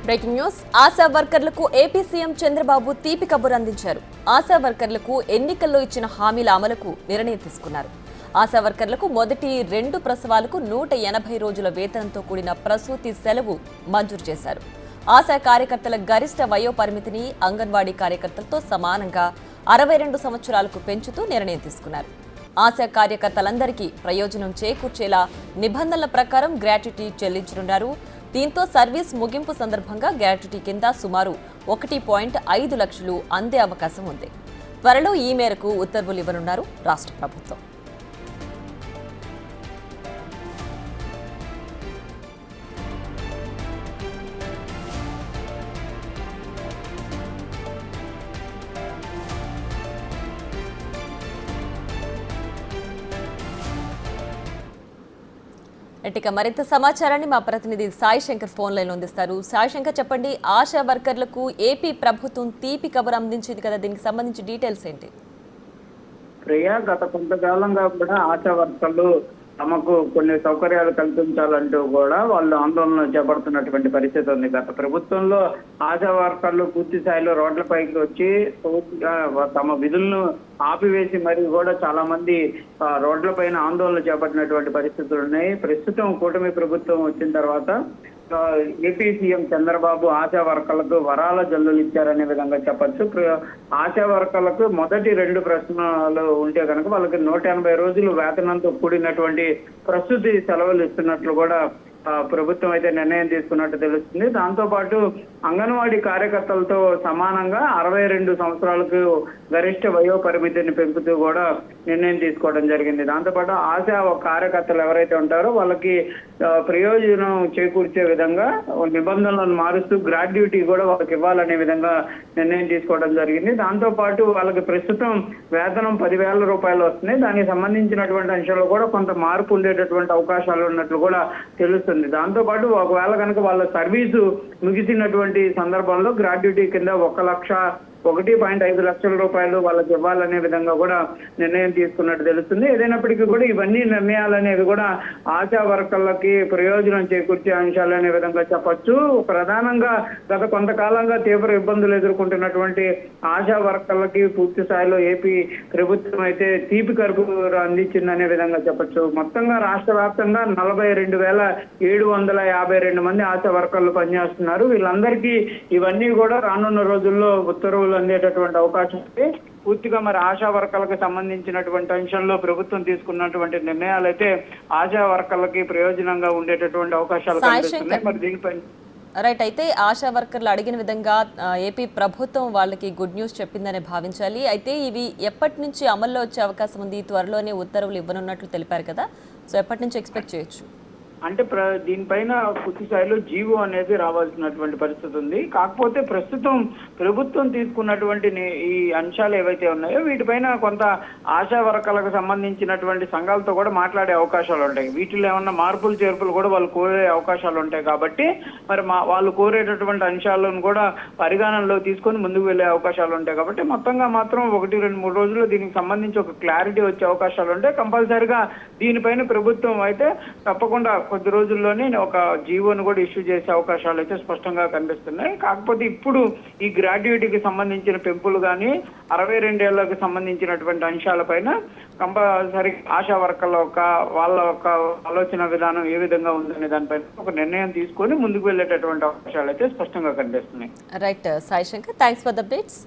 Breaking news. ASHA వర్కర్లకు AP CM Chandrababu తీపి కబురు అందించారు. ఆశా వర్కర్లకు ఎన్నికల్లో ఇచ్చిన హామీల అమలుకు నిర్ణయం తీసుకున్నారు. ఆశా వర్కర్లకు మొదటి 2 ప్రసవాలకు 180 రోజుల వేతనంతో కూడిన ప్రసూతి సెలవు మంజూరు చేశారు. ఆశా కార్యకర్తల గరిష్ట వయో పరిమితిని అంగన్వాడీ కార్యకర్తలతో సమానంగా 62 సంవత్సరాలకు పెంచుతూ నిర్ణయం తీసుకున్నారు. ఆశా కార్యకర్తలందరికీ ప్రయోజనం చేకూర్చేలా నిబంధనల ప్రకారం గ్రాట్యుటీ చెల్లించనున్నారు. దీంతో సర్వీస్ ముగింపు సందర్భంగా గ్రాట్యుటీ కింద సుమారు 1.5 లక్షలు అందే అవకాశం ఉంది. త్వరలో ఈ మేరకు ఉత్తర్వులు ఇవ్వనున్నారు రాష్ట్ర ప్రభుత్వం. ఇక మరింత సమాచారాన్ని మా ప్రతినిధి సాయి శంకర్ ఫోన్ లైన్ అందిస్తారు. సాయి శంకర్, చెప్పండి, ఆశా వర్కర్లకు ఏపీ ప్రభుత్వం తీపి కబురు అందించింది కదా, దీనికి సంబంధించి డీటెయిల్స్ ఏంటి? ప్రియా, గత కొంతకాలంగా కూడా ఆశా వర్కర్లు తమకు కొన్ని సౌకర్యాలు కల్పించాలంటూ కూడా వాళ్ళు ఆందోళన చేపడుతున్నటువంటి పరిస్థితి ఉంది. గత ప్రభుత్వంలో ఆశా వర్కర్లు పూర్తి స్థాయిలో రోడ్లపైకి వచ్చి తమ విధులను ఆపివేసి మరి కూడా చాలా మంది రోడ్లపైన ఆందోళన చేపట్టినటువంటి పరిస్థితులు ఉన్నాయి. ప్రస్తుతం కూటమి ప్రభుత్వం వచ్చిన తర్వాత ఏపీ సీఎం చంద్రబాబు ఆశా వర్కర్లకు వరాల జల్లులు ఇచ్చారనే విధంగా చెప్పచ్చు. ఆశా వర్కర్లకు మొదటి 2 ప్రశ్నలు ఉంటే కనుక వాళ్ళకి 180 రోజులు వేతనంతో కూడినటువంటి ప్రస్తుతి సెలవులు ఇస్తున్నట్లు కూడా ప్రభుత్వం అయితే నిర్ణయం తీసుకున్నట్టు తెలుస్తుంది. దాంతో పాటు అంగన్వాడీ కార్యకర్తలతో సమానంగా 62 సంవత్సరాలకు గరిష్ట వయో పరిమితిని పెంపుతూ కూడా నిర్ణయం తీసుకోవడం జరిగింది. దాంతోపాటు ఆశా కార్యకర్తలు ఎవరైతే ఉంటారో వాళ్ళకి ప్రయోజనం చేకూర్చే విధంగా నిబంధనలను మారుస్తూ గ్రాడ్యుటీ కూడా వాళ్ళకి ఇవ్వాలనే విధంగా నిర్ణయం తీసుకోవడం జరిగింది. దాంతో పాటు వాళ్ళకి ప్రస్తుతం వేతనం 10,000 రూపాయలు వస్తున్నాయి. దానికి సంబంధించినటువంటి అంశాల్లో కూడా కొంత మార్పు ఉండేటటువంటి అవకాశాలు ఉన్నట్లు కూడా తెలుస్తుంది. దాంతో పాటు ఒకవేళ కనుక వాళ్ళ సర్వీసు ముగిసినటువంటి సందర్భంలో గ్రాడ్యుటీ కింద 1.5 లక్షల రూపాయలు వాళ్ళకి ఇవ్వాలనే విధంగా కూడా నిర్ణయం తీసుకున్నట్టు తెలుస్తుంది. ఏదైనప్పటికీ కూడా ఇవన్నీ నిర్ణయాలు అనేవి కూడా ఆశా వర్కర్లకి ప్రయోజనం చేకూర్చే అంశాలు అనే విధంగా చెప్పొచ్చు. ప్రధానంగా గత కొంతకాలంగా తీవ్ర ఇబ్బందులు ఎదుర్కొంటున్నటువంటి ఆశా వర్కర్లకి పూర్తి స్థాయిలో ఏపీ ప్రభుత్వం అయితే తీపి కబురు అందించిందనే విధంగా చెప్పొచ్చు. మొత్తంగా రాష్ట్ర వ్యాప్తంగా 42,752 మంది ఆశా వర్కర్లు పనిచేస్తున్నారు. వీళ్ళందరికీ ఇవన్నీ కూడా రానున్న రోజుల్లో ఉత్తర్వులు అందేటటువంటి అవకాశం ఉంది. పూర్తిగా మరి ఆశా వర్కర్లకు సంబంధించినటువంటి అంశంలో ప్రభుత్వం తీసుకున్నటువంటి నిర్ణయాలు అయితే ఆశా వర్కర్లకి ప్రయోజనంగా ఉండేటటువంటి అవకాశాలు కనిపిస్తున్నాయి. మరి దీనిపై రైట్, అయితే ఆశా వర్కర్లు అడిగిన విధంగా ఏపీ ప్రభుత్వం వాళ్ళకి గుడ్ న్యూస్ చెప్పిందని భావించాలి. అయితే ఇవి ఎప్పటి నుంచి అమల్లో వచ్చే అవకాశం ఉంది? త్వరలోనే ఉత్తర్వులు ఇవ్వనున్నట్లు తెలిపారు కదా, సో ఎప్పటి నుంచి ఎక్స్పెక్ట్ చేయొచ్చు? అంటే దీనిపైన పూర్తి స్థాయిలో జీవో అనేది రావాల్సినటువంటి పరిస్థితి ఉంది. కాకపోతే ప్రస్తుతం ప్రభుత్వం తీసుకున్నటువంటి ఈ అంశాలు ఏవైతే ఉన్నాయో వీటిపైన కొంత ఆశా వర్గాలకు సంబంధించినటువంటి సంఘాలతో కూడా మాట్లాడే అవకాశాలు ఉంటాయి. వీటిలో ఏమన్నా మార్పులు చేర్పులు కూడా వాళ్ళు కోరే అవకాశాలు ఉంటాయి. కాబట్టి మరి వాళ్ళు కోరేటటువంటి అంశాలను కూడా పరిగణనలో తీసుకొని ముందుకు వెళ్లే అవకాశాలు ఉంటాయి. కాబట్టి మొత్తంగా మాత్రం 1-2-3 రోజుల్లో దీనికి సంబంధించి ఒక క్లారిటీ వచ్చే అవకాశాలు ఉంటాయి. కంపల్సరిగా దీనిపైన ప్రభుత్వం అయితే తప్పకుండా కొద్ది రోజుల్లోనే ఒక జీవోను కూడా ఇష్యూ చేసే అవకాశాలు అయితే స్పష్టంగా కనిపిస్తున్నాయి. కాకపోతే ఇప్పుడు ఈ గ్రాడ్యుయేటీకి సంబంధించిన పెంపులు కానీ 62 ఏళ్లకు సంబంధించినటువంటి అంశాలపైన కంపల్సరీ ఆశా వర్కర్ల వాళ్ళ ఆలోచన విధానం ఏ విధంగా ఉందనే దానిపైన ఒక నిర్ణయం తీసుకొని ముందుకు వెళ్ళేటటువంటి అవకాశాలు అయితే స్పష్టంగా కనిపిస్తున్నాయి. Right Sai Shankar, thanks for the updates.